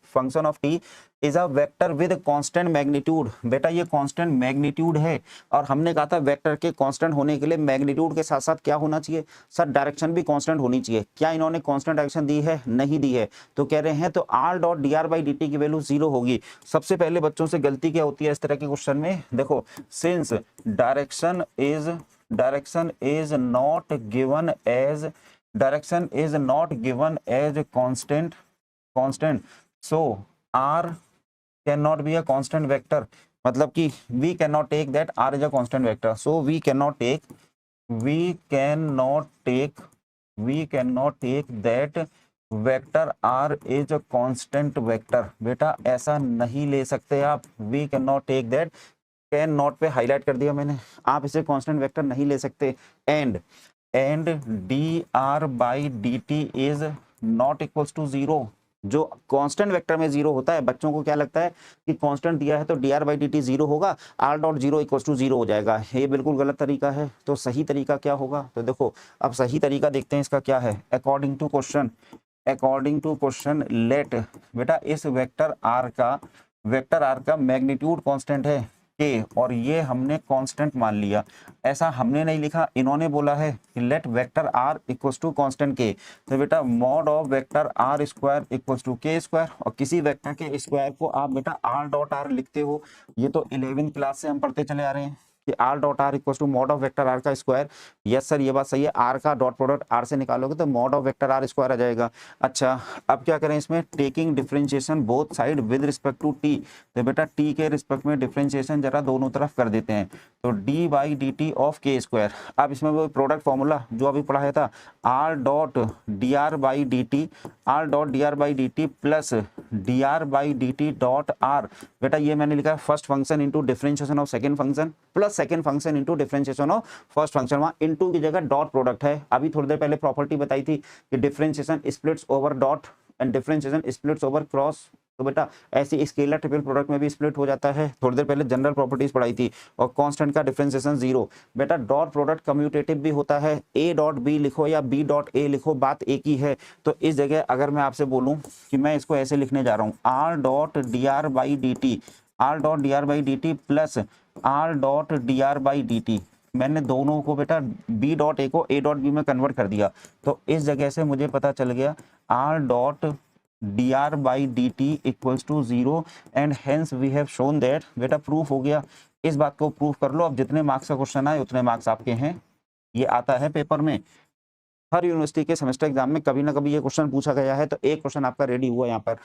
Function of T is a vector with constant magnitude. बेटा ये constant magnitude है और हमने कहा था वेक्टर के कांस्टेंट होने के लिए मैग्नीट्यूड के साथ साथ क्या होना चाहिए सर, डायरेक्शन भी कांस्टेंट होनी चाहिए। क्या इन्होंने कांस्टेंट डायरेक्शन दी है? नहीं दी है। तो कह रहे हैं तो are dot d are by d T की वैल्यू 0 होगी। सबसे पहले बच्चों से गलती क्या होती है इस तरह के क्वेश्चन में, देखो since direction is not given as constant so R can not be a constant vector. मतलब कि we can not take that R is a constant vector. So we can not take that vector R is a constant vector. बेटा ऐसा नहीं ले सकते आप, we can not take that, can not पे highlight कर दिया मैंने, आप इसे कांस्टेंट वेक्टर नहीं ले सकते। And d are by d t is not equals to 0। जो कांस्टेंट वेक्टर में 0 होता है, बच्चों को क्या लगता है कि कांस्टेंट दिया है तो D R by d T 0 होगा, आर डॉट 0 इक्वल्स टू 0 हो जाएगा। ये बिल्कुल गलत तरीका है। तो सही तरीका क्या होगा? तो देखो अब सही तरीका देखते हैं इसका क्या है। अकॉर्डिंग टू क्वेश्चन लेट, बेटा इस वेक्टर आर का मैग्नीट्यूड कांस्टेंट है के, और ये हमने कांस्टेंट मान लिया। ऐसा हमने नहीं लिखा, इन्होंने बोला है कि let vector R equals to constant K. तो बेटा mod of vector R square equals to K square, और किसी वेक्टर के स्क्वायर को आप बेटा आर डॉट आर लिखते हो। ये तो 11वीं क्लास से हम पढ़ते चले आ रहे हैं कि R dot R equals to mod of vector R का स्क्वायर। यस सर ये बात सही है, आर का डॉट प्रोडक्ट आर से निकालोगे तो mod of vector R square आ जाएगा। अच्छा अब क्या करें इसमें, taking differentiation both side with respect to T. तो बेटा टी के रिस्पेक्ट में डिफरेंशिएशन जरा दोनों तरफ कर देते हैं, तो D by d T of के स्क्वायर। अब इसमें वो प्रोडक्ट फॉर्मूला जो अभी पढ़ाया था, are dot d are by d T plus D R by d T dot are. बेटा ये मैंने लिखा है first function into differentiation of second function plus second function into differentiation of first function. वहाँ इंटू की जगह dot product है। अभी थोड़ी देर पहले प्रॉपर्टी बताई थी कि differentiation splits over dot and differentiation splits over cross. तो बेटा ऐसे स्केलर ट्रिपल प्रोडक्ट में भी स्प्लिट हो जाता है। थोड़ी देर पहले जनरल प्रॉपर्टीज पढ़ाई थी। और कांस्टेंट का डिफरेंशिएशन 0। बेटा डॉट प्रोडक्ट कम्यूटेटिव भी होता है, ए डॉट बी लिखो या बी डॉट ए लिखो, बात एक ही है। तो इस जगह अगर मैं आपसे बोलूं कि मैं इसको ऐसे लिखने जा रहा हूँ, are dot d are by d T plus are dot d are by d T, मैंने दोनों को बेटा बी डॉट ए को ए डॉट बी में कन्वर्ट कर दिया। तो इस जगह से मुझे पता चल गया R dot d are by d T equals to 0 and hence we have shown that. बेटा प्रूफ हो गया, इस बात को प्रूफ कर लो। अब जितने मार्क्स का क्वेश्चन आए उतने मार्क्स आपके हैं। ये आता है पेपर में, हर यूनिवर्सिटी के सेमेस्टर एग्जाम में कभी ना कभी ये क्वेश्चन पूछा गया है। तो एक क्वेश्चन आपका रेडी हुआ यहाँ पर।